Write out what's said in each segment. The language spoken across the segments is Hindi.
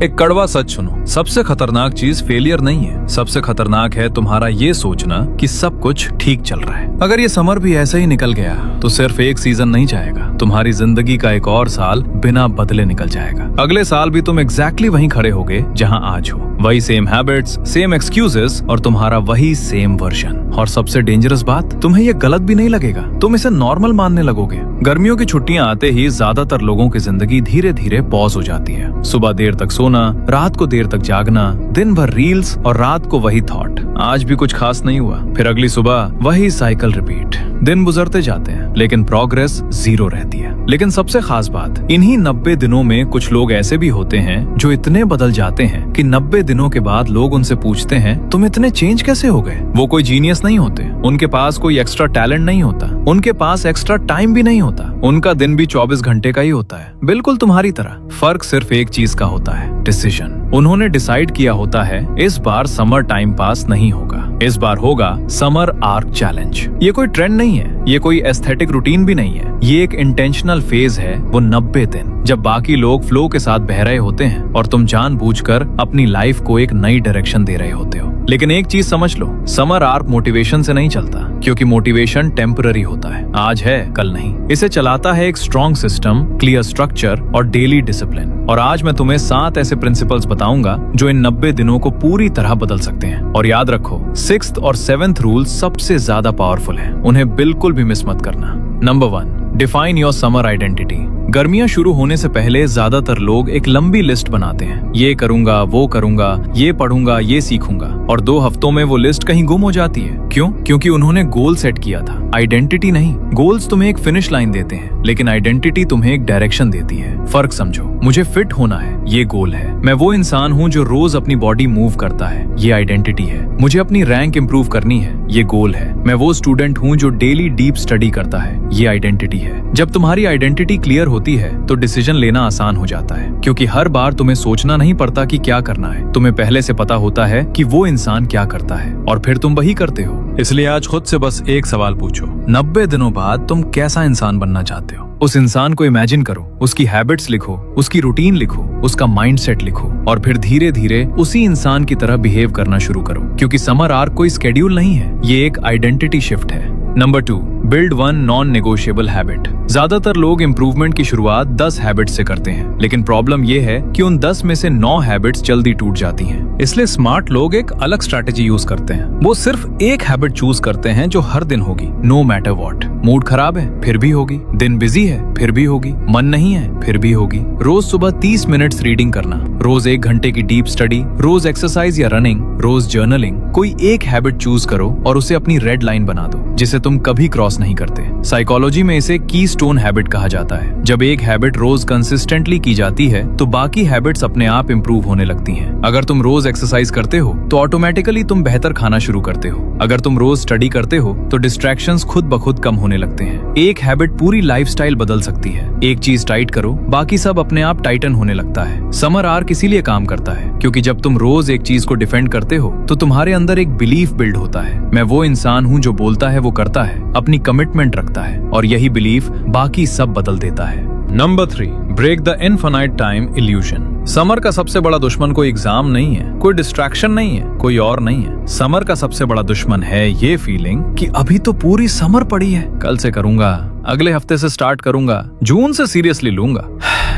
एक कड़वा सच सुनो, सबसे खतरनाक चीज फेलियर नहीं है, सबसे खतरनाक है तुम्हारा ये सोचना कि सब कुछ ठीक चल रहा है। अगर ये समर भी ऐसे ही निकल गया तो सिर्फ एक सीजन नहीं जाएगा, तुम्हारी जिंदगी का एक और साल बिना बदले निकल जाएगा। अगले साल भी तुम एग्जैक्टली वहीं खड़े होगे जहां आज हो, वही सेम हैबिट्स, सेम एक्सक्यूजेस और तुम्हारा वही सेम वर्जन। और सबसे डेंजरस बात, तुम्हें ये गलत भी नहीं लगेगा, तुम इसे नॉर्मल मानने लगोगे। गर्मियों की छुट्टियां आते ही ज्यादातर लोगों की जिंदगी धीरे धीरे पॉज हो जाती है। सुबह देर तक सोना, रात को देर तक जागना, दिन भर रील्स और रात को वही थॉट, आज भी कुछ खास नहीं हुआ। फिर अगली सुबह वही साइकिल रिपीट। दिन गुजरते जाते हैं लेकिन प्रोग्रेस जीरो रहती है। लेकिन सबसे खास बात, इन्हीं 90 दिनों में कुछ लोग ऐसे भी होते हैं जो इतने बदल जाते हैं कि 90 दिनों के बाद लोग उनसे पूछते हैं तुम इतने चेंज कैसे हो गए। वो कोई जीनियस नहीं होते, उनके पास कोई एक्स्ट्रा टैलेंट नहीं होता, उनके पास एक्स्ट्रा टाइम भी नहीं होता, उनका दिन भी 24 घंटे का ही होता है, बिल्कुल तुम्हारी तरह। फर्क सिर्फ एक चीज का होता है, डिसीजन। उन्होंने डिसाइड किया होता है इस बार समर टाइम पास नहीं होगा, इस बार होगा समर आर्क चैलेंज। ये कोई ट्रेंड नहीं है, ये कोई एस्थेटिक रूटीन भी नहीं है, ये एक इंटेंशनल फेज है। वो 90 दिन जब बाकी लोग फ्लो के साथ बह रहे होते हैं और तुम जानबूझकर अपनी लाइफ को एक नई डायरेक्शन दे रहे होते हो। लेकिन एक चीज समझ लो, समर आर्क मोटिवेशन से नहीं चलता, क्योंकि मोटिवेशन टेम्पररी होता है, आज है कल नहीं। इसे चलाता है एक स्ट्रॉन्ग सिस्टम, क्लियर स्ट्रक्चर और डेली डिसिप्लिन। और आज मैं तुम्हें 7 ऐसे प्रिंसिपल्स बताऊंगा जो इन 90 दिनों को पूरी तरह बदल सकते हैं। और याद रखो, 6th और 7th रूल सबसे ज्यादा पावरफुल है, उन्हें बिल्कुल भी मिस मत करना। Number 1, define your summer identity. गर्मियां शुरू होने से पहले ज्यादातर लोग एक लंबी लिस्ट बनाते हैं, ये करूंगा, वो करूंगा, ये पढ़ूंगा, ये सीखूंगा, और 2 हफ्तों में वो लिस्ट कहीं गुम हो जाती है। क्यों? क्योंकि उन्होंने गोल सेट किया था, आइडेंटिटी नहीं। गोल्स तुम्हें एक फिनिश लाइन देते हैं, लेकिन आइडेंटिटी तुम्हें एक डायरेक्शन देती है। फर्क समझो, मुझे फिट होना है, ये गोल है। मैं वो इंसान हूँ जो रोज अपनी बॉडी मूव करता है, ये आइडेंटिटी है। मुझे अपनी रैंक इंप्रूव करनी है, ये गोल है। मैं वो स्टूडेंट हूँ जो डेली डीप स्टडी करता है, ये आइडेंटिटी है। जब तुम्हारी आइडेंटिटी क्लियर होती है तो डिसीजन लेना आसान हो जाता है, क्योंकि हर बार तुम्हें सोचना नहीं पड़ता कि क्या करना है, तुम्हें पहले से पता होता है कि वो इंसान क्या करता है और फिर तुम वही करते हो। इसलिए आज खुद से बस एक सवाल पूछो, 90 दिनों बाद तुम कैसा इंसान बनना चाहते हो? उस इंसान को इमेजिन करो, उसकी हैबिट्स लिखो, उसकी रूटीन लिखो, उसका माइंडसेट लिखो, और फिर धीरे धीरे उसी इंसान की तरह बिहेव करना शुरू करो। क्योंकि समर आर्क कोई स्केड्यूल नहीं है, ये एक आइडेंटिटी शिफ्ट है। Number 2, build 1 non negotiable habit. ज्यादातर लोग इंप्रूवमेंट की शुरुआत 10 हैबिट्स से करते हैं, लेकिन प्रॉब्लम ये है कि उन 10 में से 9 हैबिट्स जल्दी टूट जाती हैं। इसलिए स्मार्ट लोग एक अलग स्ट्रैटेजी यूज करते हैं। वो सिर्फ एक हैबिट चूज करते हैं जो हर दिन होगी, नो मैटर व्हाट। मूड खराब है फिर भी होगी, दिन बिजी है फिर भी होगी, मन नहीं है फिर भी होगी। रोज सुबह 30 मिनट्स रीडिंग करना, रोज 1 घंटे की डीप स्टडी, रोज एक्सरसाइज या रनिंग, रोज जर्नलिंग। कोई एक हैबिट चूज करो और उसे अपनी रेड लाइन बना दो, जिसे तुम कभी क्रॉस नहीं करते। साइकोलॉजी में इसे कीस्टोन हैबिट कहा जाता है। जब एक हैबिट रोज कंसिस्टेंटली की जाती है तो बाकी हैबिट्स अपने आप इंप्रूव होने लगती हैं। अगर तुम रोज एक्सरसाइज करते हो तो ऑटोमेटिकली तुम बेहतर खाना शुरू करते हो। अगर तुम रोज स्टडी करते हो तो डिस्ट्रैक्शंस खुद ब खुद कम होने लगते हैं। एक हैबिट पूरी लाइफस्टाइल बदल सकती है। एक चीज टाइट करो, बाकी सब अपने आप टाइटन होने लगता है। समर आर्क इसीलिए काम करता है, क्योंकि जब तुम रोज एक चीज को डिफेंड करते हो तो तुम्हारे अंदर एक बिलीफ बिल्ड होता है, मैं वो इंसान हूँ जो बोलता है वो करता है, अपनी कमिटमेंट रखता है, और यही बिलीफ बाकी सब बदल देता है। Number 3, break the infinite time illusion. Summer का सबसे बड़ा दुश्मन कोई एग्जाम नहीं है, कोई डिस्ट्रैक्शन नहीं है, कोई और नहीं है। समर का सबसे बड़ा दुश्मन है ये फीलिंग कि अभी तो पूरी समर पड़ी है, कल से करूंगा, अगले हफ्ते से स्टार्ट करूंगा, जून से सीरियसली लूंगा।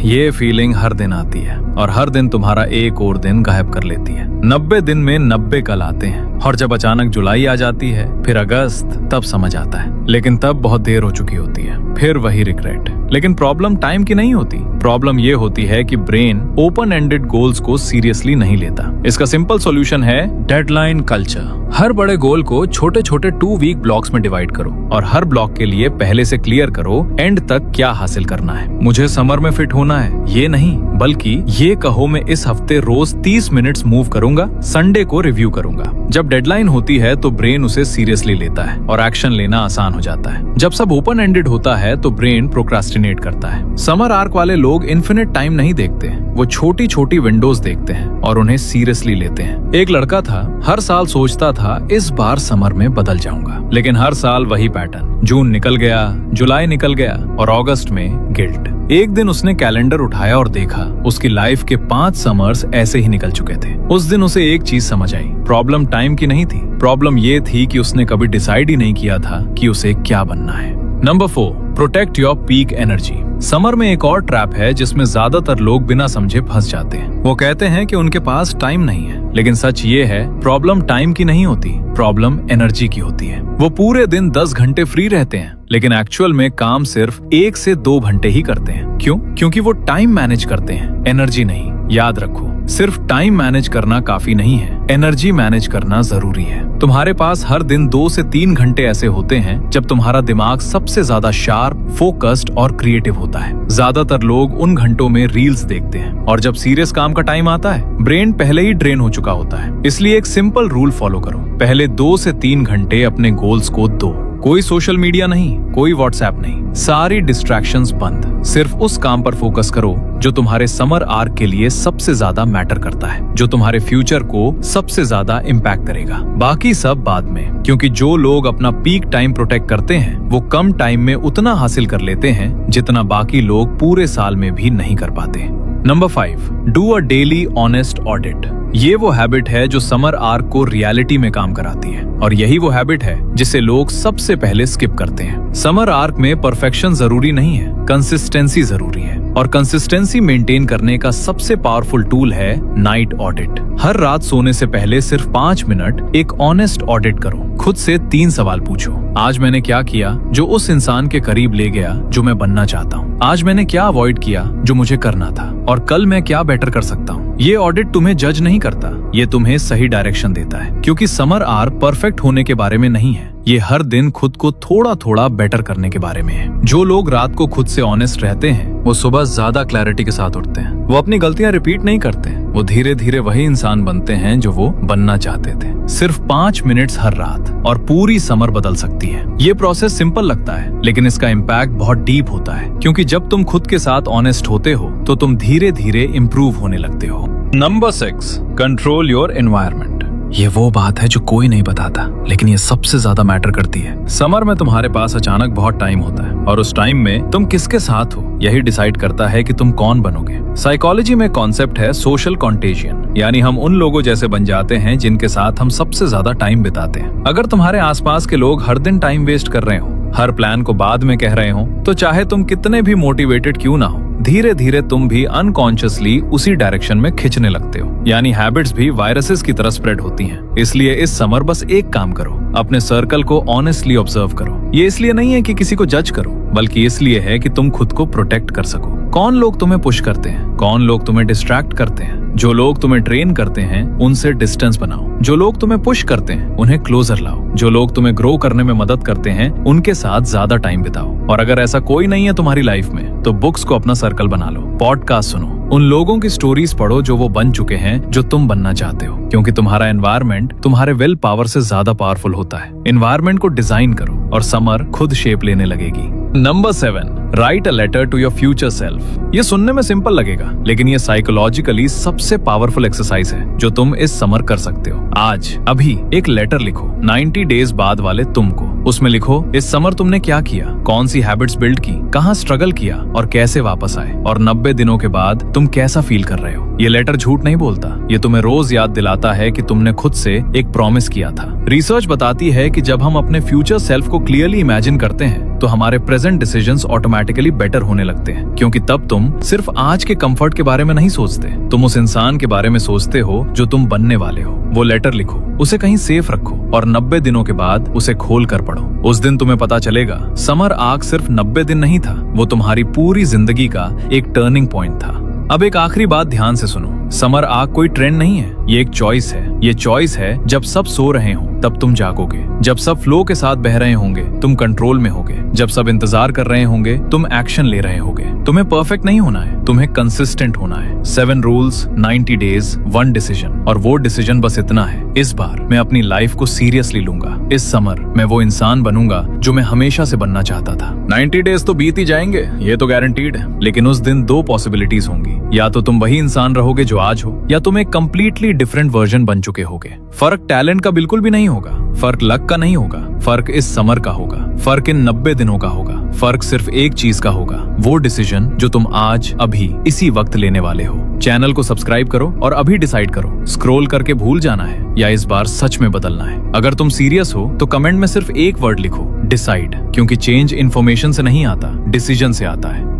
ये फीलिंग हर दिन आती है और हर दिन तुम्हारा एक और दिन गायब कर लेती है। 90 दिन में 90 कल आते हैं, और जब अचानक जुलाई आ जाती है, फिर अगस्त, तब समझ आता है, लेकिन तब बहुत देर हो चुकी होती है। फिर वही रिग्रेट। लेकिन प्रॉब्लम टाइम की नहीं होती, प्रॉब्लम ये होती है कि ब्रेन ओपन एंडेड गोल्स को सीरियसली नहीं लेता। इसका सिंपल सॉल्यूशन है डेडलाइन कल्चर। हर बड़े गोल को छोटे छोटे 2 वीक ब्लॉक्स में डिवाइड करो, और हर ब्लॉक के लिए पहले से क्लियर करो एंड तक क्या हासिल करना है। मुझे समर में फिट होना है, ये नहीं, बल्कि ये कहो मैं इस हफ्ते रोज 30 मिनट्स मूव करूंगा, संडे को रिव्यू करूंगा। जब डेडलाइन होती है तो ब्रेन उसे सीरियसली लेता है और एक्शन लेना आसान हो जाता है। जब सब ओपन एंडेड होता है तो ब्रेन प्रोक्रास्टिनेट करता है। समर आर्क वाले लोग इन्फिनिट टाइम नहीं देखते, वो छोटी छोटी विंडोज देखते हैं और उन्हें सीरियसली लेते हैं। एक लड़का था, हर साल सोचता था इस बार समर में बदल जाऊंगा, लेकिन हर साल वही पैटर्न। जून निकल गया, जुलाई निकल गया और अगस्त में गिल्ट। एक दिन उसने कैलेंडर उठाया और देखा उसकी लाइफ के 5 समर्स ऐसे ही निकल चुके थे। उस दिन उसे एक चीज समझ आई, प्रॉब्लम टाइम की नहीं थी, प्रॉब्लम ये थी कि उसने कभी डिसाइड ही नहीं किया था कि उसे क्या बनना है। Number 4, protect your peak energy. Summer में एक और ट्रैप है जिसमें ज्यादातर लोग बिना समझे फंस जाते हैं। वो कहते हैं कि उनके पास टाइम नहीं है, लेकिन सच ये है प्रॉब्लम टाइम की नहीं होती, प्रॉब्लम एनर्जी की होती है। वो पूरे दिन 10 घंटे फ्री रहते हैं, लेकिन एक्चुअल में काम सिर्फ 1 से 2 घंटे ही करते हैं। क्यों? क्योंकि वो टाइम मैनेज करते हैं, एनर्जी नहीं। याद रखो, सिर्फ टाइम मैनेज करना काफी नहीं है, एनर्जी मैनेज करना जरूरी है। तुम्हारे पास हर दिन 2 से 3 घंटे ऐसे होते हैं जब तुम्हारा दिमाग सबसे ज्यादा शार्प, फोकस्ड और क्रिएटिव होता है। ज्यादातर लोग उन घंटों में रील्स देखते हैं और जब सीरियस काम का टाइम आता है ब्रेन पहले ही ड्रेन हो चुका होता है। इसलिए एक सिंपल रूल फॉलो करो, पहले 2 से 3 घंटे अपने गोल्स को दो। कोई सोशल मीडिया नहीं, कोई व्हाट्सएप नहीं, सारी डिस्ट्रैक्शंस बंद। सिर्फ उस काम पर फोकस करो जो तुम्हारे समर आर्क के लिए सबसे ज्यादा मैटर करता है, जो तुम्हारे फ्यूचर को सबसे ज्यादा इम्पैक्ट करेगा। बाकी सब बाद में, क्योंकि जो लोग अपना पीक टाइम प्रोटेक्ट करते हैं वो कम टाइम में उतना हासिल कर लेते हैं जितना बाकी लोग पूरे साल में भी नहीं कर पाते। Number 5, do a daily honest audit. ये वो हैबिट है जो समर आर्क को रियलिटी में काम कराती है, और यही वो हैबिट है जिसे लोग सबसे पहले स्किप करते हैं। समर आर्क में परफेक्शन जरूरी नहीं है, कंसिस्टेंसी जरूरी है, और कंसिस्टेंसी मेंटेन करने का सबसे पावरफुल टूल है नाइट ऑडिट। हर रात सोने से पहले सिर्फ 5 मिनट एक ऑनेस्ट ऑडिट करो। खुद से 3 सवाल पूछो। आज मैंने क्या किया जो उस इंसान के करीब ले गया जो मैं बनना चाहता हूँ? आज मैंने क्या अवॉइड किया जो मुझे करना था? और कल मैं क्या बेटर कर सकता हूँ? ये ऑडिट तुम्हें जज नहीं करता, ये तुम्हें सही डायरेक्शन देता है, क्योंकि समर आर्क परफेक्ट होने के बारे में नहीं है, ये हर दिन खुद को थोड़ा थोड़ा बेटर करने के बारे में है। जो लोग रात को खुद से ऑनेस्ट रहते हैं वो सुबह ज्यादा क्लैरिटी के साथ उठते हैं। वो अपनी गलतियां रिपीट नहीं करते, वो धीरे धीरे वही इंसान बनते हैं जो वो बनना चाहते थे। सिर्फ 5 मिनट्स हर रात और पूरी समर बदल सकती है। ये प्रोसेस सिंपल लगता है, लेकिन इसका इम्पैक्ट बहुत डीप होता है, क्योंकि जब तुम खुद के साथ ऑनेस्ट होते हो तो तुम धीरे धीरे इम्प्रूव होने लगते हो। Number 6, control your environment. ये वो बात है जो कोई नहीं बताता, लेकिन ये सबसे ज्यादा मैटर करती है। समर में तुम्हारे पास अचानक बहुत टाइम होता है, और उस टाइम में तुम किसके साथ हो यही डिसाइड करता है कि तुम कौन बनोगे। साइकोलॉजी में कॉन्सेप्ट है सोशल कॉन्टेजियन, यानी हम उन लोगों जैसे बन जाते हैं जिनके साथ हम सबसे ज्यादा टाइम बिताते हैं। अगर तुम्हारे आसपास के लोग हर दिन टाइम वेस्ट कर रहे हो, हर प्लान को बाद में कह रहे हो, तो चाहे तुम कितने भी मोटिवेटेड क्यों ना हो, धीरे धीरे तुम भी अनकॉन्शियसली उसी डायरेक्शन में खिंचने लगते हो। यानी हैबिट्स भी वायरसेस की तरह स्प्रेड होती हैं। इसलिए इस समर बस एक काम करो, अपने सर्कल को ऑनेस्टली ऑब्जर्व करो। ये इसलिए नहीं है कि किसी को जज करो, बल्कि इसलिए है कि तुम खुद को प्रोटेक्ट कर सको। कौन लोग तुम्हें पुश करते हैं, कौन लोग तुम्हें डिस्ट्रैक्ट करते हैं। जो लोग तुम्हें ट्रेन करते हैं उनसे डिस्टेंस बनाओ, जो लोग तुम्हें पुश करते हैं उन्हें क्लोजर लाओ, जो लोग तुम्हें ग्रो करने में मदद करते हैं उनके साथ ज्यादा टाइम बिताओ। और अगर ऐसा कोई नहीं है तुम्हारी लाइफ में, तो बुक्स को अपना सर्कल बना लो, पॉडकास्ट सुनो, उन लोगों की स्टोरीज पढ़ो जो वो बन चुके हैं जो तुम बनना चाहते हो, क्योंकि तुम्हारा एनवायरनमेंट तुम्हारे विल पावर से ज्यादा पावरफुल होता है। एनवायरनमेंट को डिजाइन करो और समर खुद शेप लेने लगेगी। Number 7, write a letter to your future self. ये सुनने में सिंपल लगेगा, लेकिन ये साइकोलॉजिकली सबसे पावरफुल एक्सरसाइज है जो तुम इस समर कर सकते हो। आज अभी एक लेटर लिखो 90 डेज बाद वाले तुमको। उसमें लिखो इस समर तुमने क्या किया, कौन सी हैबिट्स बिल्ड की, कहाँ स्ट्रगल किया और कैसे वापस आए, और 90 दिनों के बाद तुम कैसा फील कर रहे हो। ये लेटर झूठ नहीं बोलता, ये तुम्हें रोज याद दिलाता है कि तुमने खुद से एक प्रॉमिस किया था। रिसर्च बताती है कि जब हम अपने फ्यूचर सेल्फ को क्लियरली इमेजिन करते हैं तो हमारे प्रेजेंट डिसीजंस ऑटोमेटिकली बेटर होने लगते हैं, क्योंकि तब तुम सिर्फ आज के कंफर्ट के बारे में नहीं सोचते, तुम उस इंसान के बारे में सोचते हो जो तुम बनने वाले हो। वो लेटर लिखो, उसे कहीं सेफ रखो और 90 दिनों के बाद उसे खोल कर पढ़ो। उस दिन तुम्हें पता चलेगा समर आर्क सिर्फ 90 दिन नहीं था, वो तुम्हारी पूरी जिंदगी का एक टर्निंग पॉइंट था। अब एक आखिरी बात ध्यान से सुनो, समर आर्क कोई ट्रेंड नहीं है, ये एक चॉइस है। ये चॉइस है जब सब सो रहे हो तब तुम जागोगे, जब सब फ्लो के साथ बह रहे होंगे तुम कंट्रोल में होगे, जब सब इंतजार कर रहे होंगे तुम एक्शन ले रहे होगे। तुम्हें परफेक्ट नहीं होना है, तुम्हें कंसिस्टेंट होना है। 7 रूल्स, 90 डेज, 1 डिसीजन, और वो डिसीजन बस इतना है, इस बार मैं अपनी लाइफ को सीरियसली लूंगा। इस समर मैं वो इंसान बनूंगा जो मैं हमेशा से बनना चाहता था। 90 डेज तो बीत ही जाएंगे, ये तो गारंटीड है, लेकिन उस दिन 2 पॉसिबिलिटीज होंगी। या तो तुम वही इंसान रहोगे जो जो आज हो, या तुम एक कंप्लीटली डिफरेंट वर्जन बन चुके होगे। फर्क टैलेंट का बिल्कुल भी नहीं होगा, फर्क लक का नहीं होगा, फर्क इस समर का होगा, फर्क इन 90 दिनों का होगा। फर्क सिर्फ एक चीज का होगा, वो डिसीजन जो तुम आज अभी इसी वक्त लेने वाले हो। चैनल को सब्सक्राइब करो और अभी डिसाइड करो, स्क्रॉल करके भूल जाना है या इस बार सच में बदलना है। अगर तुम सीरियस हो तो कमेंट में सिर्फ एक वर्ड लिखो, डिसाइड, क्योंकि चेंज इन्फॉर्मेशन से नहीं आता, डिसीजन से आता है।